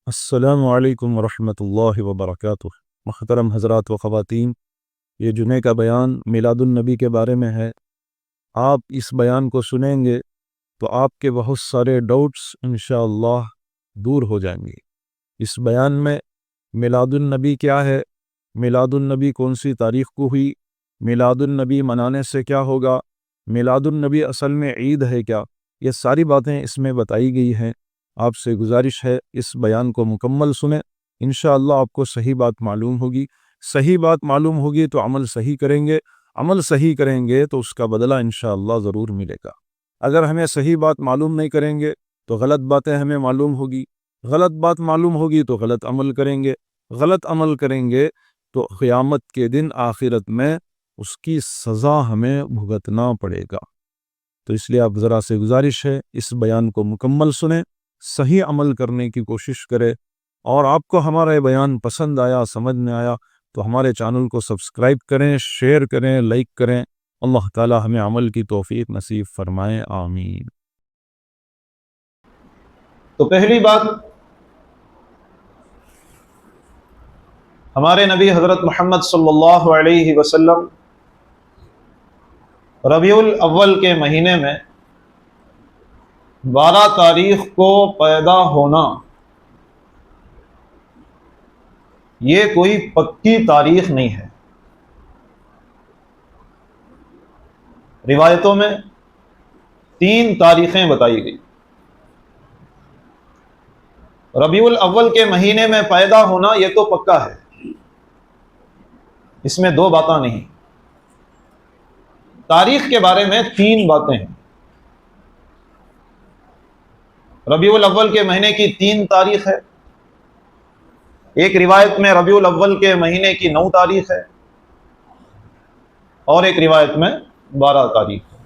अस्सलामु अलैकुम वरहमतुल्लाहि वबरकातुह। मुहतरम हज़रात व ख़वातीन, ये जुमे का बयान मिलादुन नबी के बारे में है। आप इस बयान को सुनेंगे तो आपके बहुत सारे डाउट्स इंशाअल्लाह दूर हो जाएंगे। इस बयान में मिलादुन नबी क्या है, मिलादुन नबी कौन सी तारीख़ को हुई, मिलादुन नबी मनाने से क्या होगा, मिलादुन नबी असल में ईद है क्या, ये सारी बातें इसमें बताई गई हैं। आपसे गुजारिश है इस बयान को मुकम्मल सुने, इंशाअल्लाह आपको सही बात मालूम होगी। सही बात मालूम होगी तो अमल सही करेंगे, अमल सही करेंगे तो उसका बदला इंशाअल्लाह ज़रूर मिलेगा। अगर हमें सही बात मालूम नहीं करेंगे तो गलत बातें हमें मालूम होगी, गलत बात मालूम होगी तो गलत अमल करेंगे, गलत अमल करेंगे तो क़यामत के दिन आखिरत में उसकी सज़ा हमें भुगतना पड़ेगा। तो इसलिए आप ज़रा से गुजारिश है इस बयान को मुकम्मल सुने, सही अमल करने की कोशिश करें। और आपको हमारा ये बयान पसंद आया, समझ में आया तो हमारे चैनल को सब्सक्राइब करें, शेयर करें, लाइक करें। अल्लाह ताला हमें अमल की तौफीक नसीब फरमाए, आमीन। तो पहली बात, हमारे नबी हज़रत मोहम्मद सल्लल्लाहु अलैहि वसल्लम रबीउल अव्वल के महीने में 12 तारीख को पैदा होना, ये कोई पक्की तारीख नहीं है। रिवायतों में 3 तारीखें बताई गई। रबीउल अव्वल के महीने में पैदा होना ये तो पक्का है, इसमें दो बातें नहीं। तारीख के बारे में 3 बातें हैं। रबीउल अव्वल के महीने की 3 तारीख है। एक रिवायत में रबीउल अव्वल के महीने की 9 तारीख है और एक रिवायत में 12 तारीख है।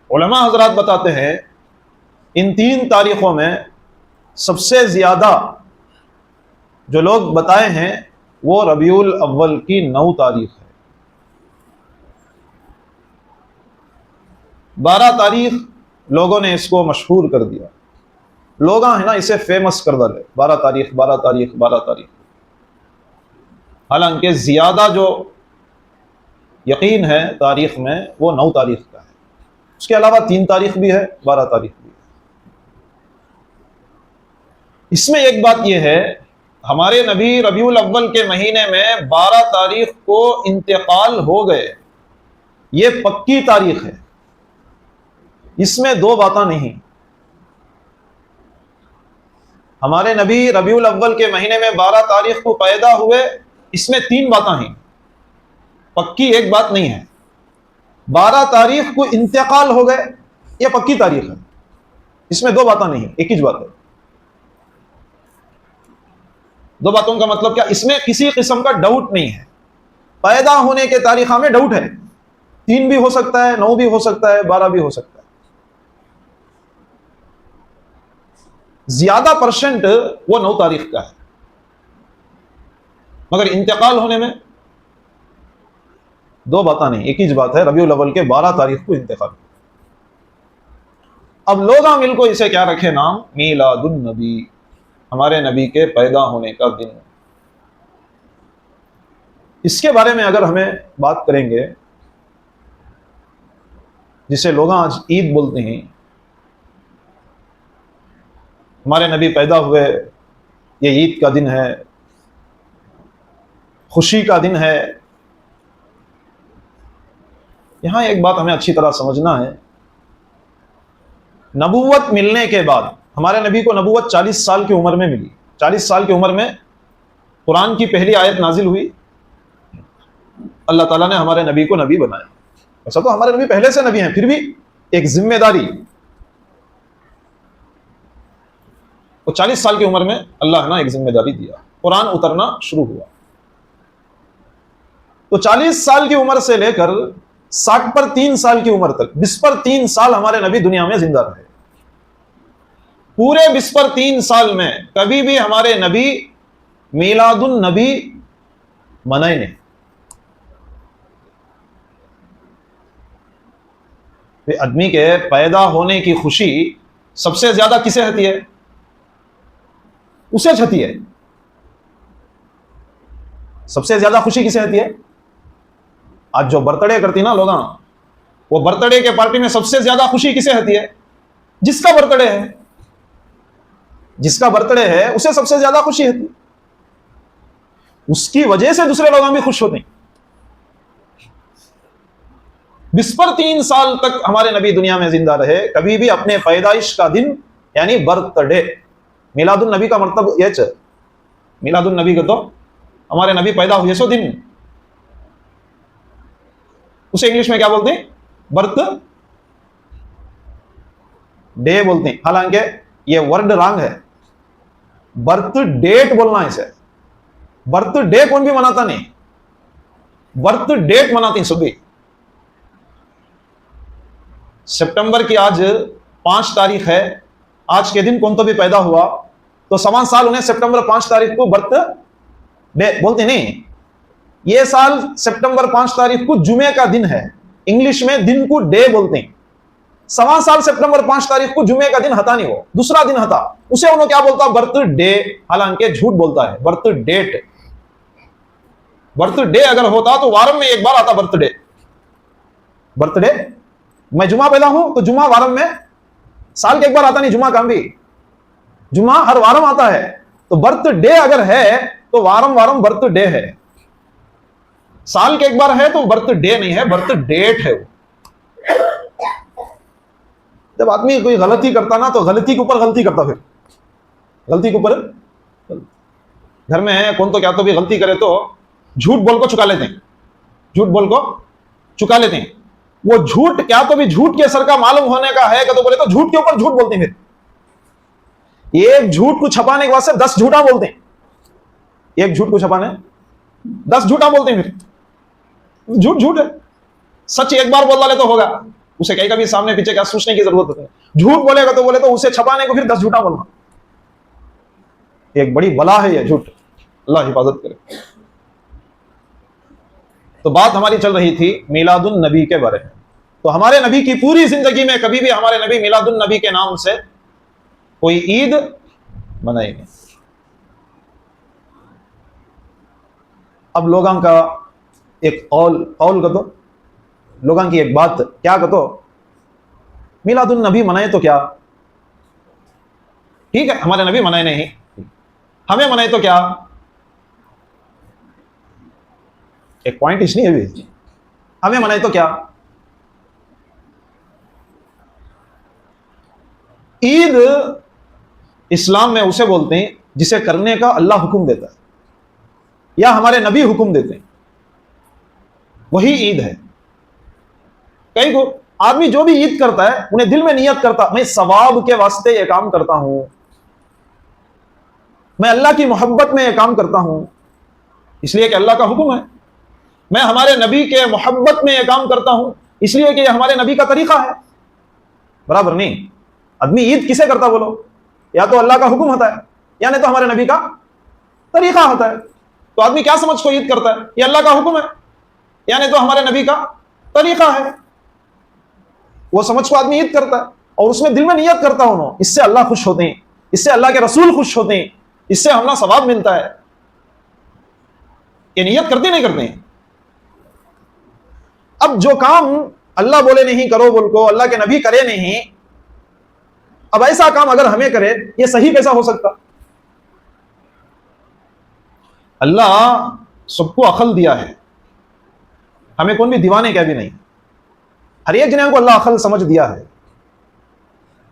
उलमा हजरात बताते हैं इन 3 तारीखों में सबसे ज्यादा जो लोग बताए हैं वो रबीउल अव्वल की 9 तारीख है। 12 तारीख लोगों ने इसको मशहूर कर दिया, लोग है ना इसे फेमस कर डाले, 12 तारीख 12 तारीख 12 तारीख। हालांकि ज्यादा जो यकीन है तारीख में वो 9 तारीख का है। उसके अलावा 3 तारीख भी है, 12 तारीख भी है। इसमें एक बात यह है, हमारे नबी रबीउल अव्वल के महीने में 12 तारीख को इंतकाल हो गए, ये पक्की तारीख है, इसमें दो बातें नहीं। हमारे नबी रबीउल अव्वल के महीने में 12 तारीख को पैदा हुए, इसमें 3 बातें हैं, पक्की एक बात नहीं है। 12 तारीख को इंतकाल हो गए, यह पक्की तारीख है, इसमें दो बातें नहीं, एक ही बात है। दो बातों का मतलब क्या, इसमें किसी किस्म का डाउट नहीं है। पैदा होने के तारीखा में डाउट है, 3 भी हो सकता है, 9 भी हो सकता है, 12 भी हो सकता है। ज्यादा परसेंट वो 9 तारीख का है, मगर इंतकाल होने में दो बातें नहीं, एक ही बात है, रबीउल अव्वल के 12 तारीख को इंतकाल। अब लोग मिलकर इसे क्या रखे नाम, मीलादुन नबी, हमारे नबी के पैदा होने का दिन। इसके बारे में अगर हमें बात करेंगे, जिसे लोग आज ईद बोलते हैं, हमारे नबी पैदा हुए, ये ईद का दिन है, खुशी का दिन है। यहां एक बात हमें अच्छी तरह समझना है, नबूवत मिलने के बाद, हमारे नबी को नबूवत 40 साल की उम्र में मिली। 40 साल की उम्र में कुरान की पहली आयत नाजिल हुई, अल्लाह ताला ने हमारे नबी को नबी बनाया। ऐसा तो हमारे नबी पहले से नबी हैं, फिर भी एक जिम्मेदारी, वो 40 साल की उम्र में अल्लाह ने एक जिम्मेदारी दिया, कुरान उतरना शुरू हुआ। तो 40 साल की उम्र से लेकर 60 पर 3 साल की उम्र तक, 20 पर 3 साल हमारे नबी दुनिया में जिंदा रहे। पूरे 20 पर 3 साल में कभी भी हमारे नबी मीलादुन नबी मनाए नहीं। आदमी के पैदा होने की खुशी सबसे ज्यादा किसे होती है, उसे छती है। सबसे ज्यादा खुशी किसे होती है? आज जो बर्थडे करती ना लोग, वो बर्थडे के पार्टी में सबसे ज्यादा खुशी किसे होती है? जिसका बर्थडे है। जिसका बर्थडे है उसे सबसे ज्यादा खुशी होती है, उसकी वजह से दूसरे लोग भी खुश होते हैं। 3 साल तक हमारे नबी दुनिया में जिंदा रहे, कभी भी अपने पैदाइश का दिन यानी बर्थडे, मिलादुन नबी का मतलब यह, मिलादुन नबी का तो हमारे नबी पैदा हुए सो दिन, उसे इंग्लिश में क्या बोलते हैं? बर्थ डे बोलते हैं। हालांकि यह वर्ड रॉन्ग है, बर्थ डेट बोलना इसे। बर्थ डे कौन भी मनाता नहीं, बर्थ डेट मनाती सभी। सितंबर की आज 5 तारीख है, आज के दिन कौन तो भी पैदा हुआ तो 1.25 साल उन्हें सितंबर 5 तारीख को बर्थ डे बोलते नहीं। यह साल सितंबर 5 तारीख को जुमे का दिन है, इंग्लिश में दिन को डे बोलते हैं। 1.25 साल सितंबर 5 तारीख को जुमे का दिन हता नहीं, वो दूसरा दिन हता, उसे उन्होंने क्या बोलता? Birth day. हालांकि झूठ बोलता है, बर्थ डेट। बर्थडे अगर होता तो वारम में एक बार आता बर्थडे। बर्थडे, मैं जुमा पैदा हूं तो जुमा वारम में साल के एक बार आता नहीं, जुमा काम भी, जुमा हर वारम आता है। तो बर्थडे अगर है तो वारम वारम बर्थडे है, साल के एक बार है तो बर्थडे नहीं है, बर्थ डेट है। जब आदमी कोई गलती करता ना तो गलती के ऊपर गलती करता, फिर गलती के ऊपर। घर में है कौन तो क्या तो भी गलती करे तो झूठ बोल को चुका लेते हैं, झूठ बोल को चुका लेते हैं। वो झूठ क्या तो भी झूठ के असर का मालूम होने का है, तो बोले तो झूठ के ऊपर झूठ बोलते हैं। फिर एक झूठ को छपाने के बाद से 10 झूठा बोलते हैं, एक झूठ को छपाने 10 झूठा बोलते हैं। फिर झूठ झूठ है, सच एक बार बोल डाले तो होगा, उसे कहीं कभी सामने पीछे क्या सोचने की जरूरत है। झूठ बोलेगा तो बोले तो उसे छपाने को फिर 10 झूठा बोलना, एक बड़ी बला है यह झूठ, अल्लाह हिफाजत करे। तो बात हमारी चल रही थी मिलादुन नबी के बारे में। तो हमारे नबी की पूरी जिंदगी में कभी भी हमारे नबी मिलादुन नबी के नाम से कोई ईद मनाई नहीं। अब लोगों का एक कौल का तो लोगों की एक बात क्या कहो, मिलादुन नबी मनाए तो क्या, ठीक है हमारे नबी मनाए नहीं, हमें मनाए तो क्या। एक पॉइंट इसलिए है भी, हमें मनाए तो क्या। ईद इस्लाम में उसे बोलते हैं जिसे करने का अल्लाह हुक्म देता है या हमारे नबी हुक्म देते हैं, वही ईद है। कई को आदमी जो भी ईद करता है उन्हें दिल में नियत करता, मैं सवाब के वास्ते यह काम करता हूं, मैं अल्लाह की मोहब्बत में यह काम करता हूं, इसलिए कि अल्लाह का हुक्म है। मैं हमारे नबी के मोहब्बत में यह काम करता हूं इसलिए कि यह हमारे नबी का तरीका है। बराबर नहीं, आदमी ईद किसे करता बोलो, या तो अल्लाह का हुक्म होता है या नहीं तो हमारे नबी का तरीका होता है। तो आदमी क्या समझ को ईद करता है, यह अल्लाह का हुक्म है या नहीं तो हमारे नबी का तरीका है, वो समझ को आदमी ईद करता है और उसमें दिल में नियत करता हूं, इससे अल्लाह खुश होते हैं, इससे अल्लाह के रसूल खुश होते हैं, इससे हमारा सवाब मिलता है। ये नियत करते नहीं करते हैं। अब जो काम अल्लाह बोले नहीं करो बोल को, अल्लाह के नबी करे नहीं, अब ऐसा काम अगर हमें करे ये सही कैसा हो सकता। अल्लाह सबको अकल दिया है, हमें कौन भी दीवाने क्या भी नहीं, हर एक जने को अल्लाह अकल समझ दिया है।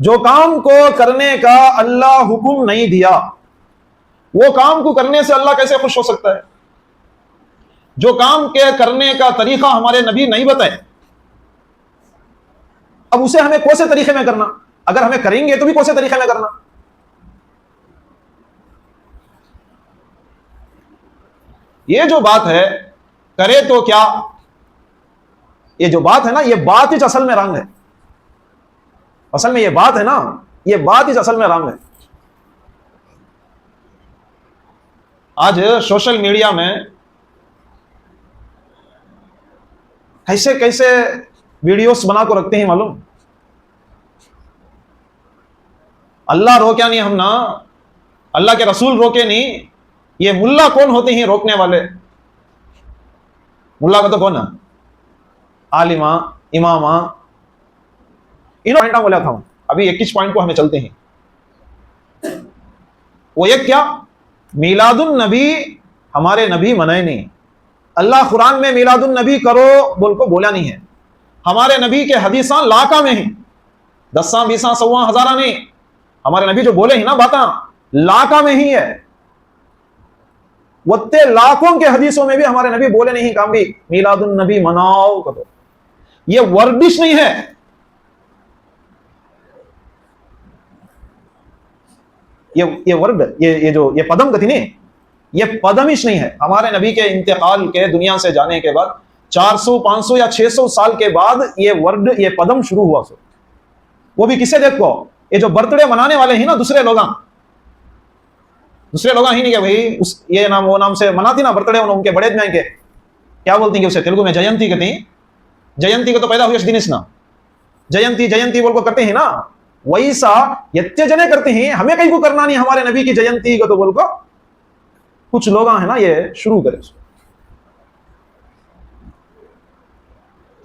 जो काम को करने का अल्लाह हुक्म नहीं दिया वो काम को करने से अल्लाह कैसे खुश हो सकता है। जो काम के करने का तरीका हमारे नबी नहीं बताए, अब उसे हमें कौन से तरीके में करना, अगर हमें करेंगे तो भी कौन से तरीके में करना। ये जो बात है करे तो क्या, ये जो बात है ना, ये बात ही असल में रंग है। असल में ये बात है ना, ये बात ही असल में रंग है। आज सोशल मीडिया में कैसे कैसे वीडियोस बना को रखते हैं मालूम, अल्लाह रो क्या नहीं हम ना, अल्लाह के रसूल रोके नहीं। ये मुल्ला कौन होते हैं रोकने वाले? मुल्ला का तो कौन है? आलिमा, इमामा। इन पॉइंट बोला था। अभी 21 पॉइंट को हमें चलते हैं। वो एक क्या? मिलादुन नबी हमारे नबी मनाए नहीं। अल्लाह कुरान में मिलादुन नबी करो बोल को बोला नहीं है। हमारे नबी के हदीसा लाखा में ही, 10 20 100 हजारा नहीं। हमारे नबी जो बोले ही ना बात लाखा में ही है। वत्ते लाखों के हदीसों में भी हमारे नबी बोले नहीं काम भी मिलादुन नबी मनाओ करो। ये वर्डिश नहीं है। ये वर्ड ये पदम कथी नहीं, ये पदमिश नहीं है। हमारे नबी के इंतकाल के दुनिया से जाने के बाद 400 500 या 600 साल के बाद ये वर्ड ये पदम शुरू हुआ। सो वो भी किसे देखो, ये जो बर्थडे मनाने वाले हैं ना दूसरे लोग ही नहीं, क्या भाई उस ये नाम वो नाम से मनाती ना बर्थडे उनके बड़े दिन के क्या बोलती हैं उसे तेलुगु में जयंती कहती हैं। जयंती को तो पैदा हुई दिन ना जयंती जयंती बोल को करते हैं ना, वैसा यत्य जने करते हैं। हमें कहीं को करना नहीं हमारे नबी की जयंती को तो बोल को कुछ लोग है ना ये शुरू करें।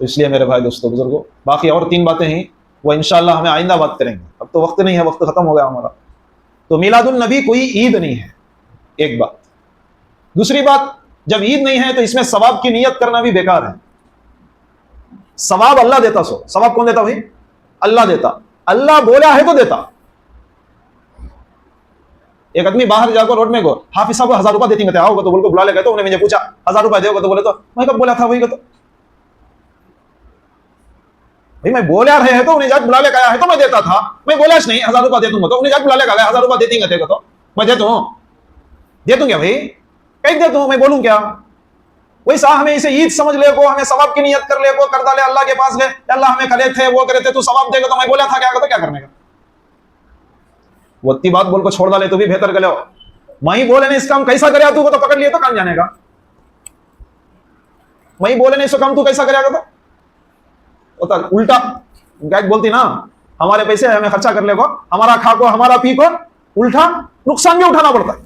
तो इसलिए मेरे भाई दोस्तों बुजुर्गों, बाकी और 3 बातें हैं वो इंशाअल्लाह हमें आइंदा बात करेंगे। अब तो वक्त नहीं है, वक्त खत्म हो गया हमारा। तो मिलादुल नबी कोई ईद नहीं है, एक बात। दूसरी बात, जब ईद नहीं है तो इसमें सवाब की नियत करना भी बेकार है। सवाब अल्लाह देता। सो सवाब कौन देता भाई? अल्लाह देता। अल्लाह बोला है तो देता। एक आदमी बाहर जाकर रोड में गो हाफिज साहब 1000 रुपया देती आओगे तो बोल को बुला ले गए। तो उन्हें मुझे पूछा 1000 रुपया दोगे तो बोले तो मैं कब बोला था वही को तो भाई मैं बोला रहे है तो उन्हें जाकर बुला ले गया है तो मैं देता था। मैं बोला नहीं 1000 रुपया दे दूंगा तो उन्हें जाकर बुला ले गया 1000 रुपया देती गए तो मैं दे दूं क्या भाई? कहीं दे दूं मैं बोलूं क्या? वैसा हमें इसे ईद समझ ले को, हमें सवाब की नियत कर ले को, कर डाले अल्लाह के पास गए अल्लाह हमें करे थे वो करे थे तू सवाब देगा तो मैं बोला था क्या करने का? वो इतनी बात बोल को छोड़ डाले तो भी बेहतर गले। मैं बोले नहीं इस काम कैसा करे तू को तो पकड़ लिया तो कहां जाने का? मैं बोले नहीं इसको काम तू कैसा करेगा तो उल्टा गाय बोलती ना हमारे पैसे हमें खर्चा कर ले को, हमारा खा को हमारा पी को, उल्टा नुकसान भी उठाना पड़ता है।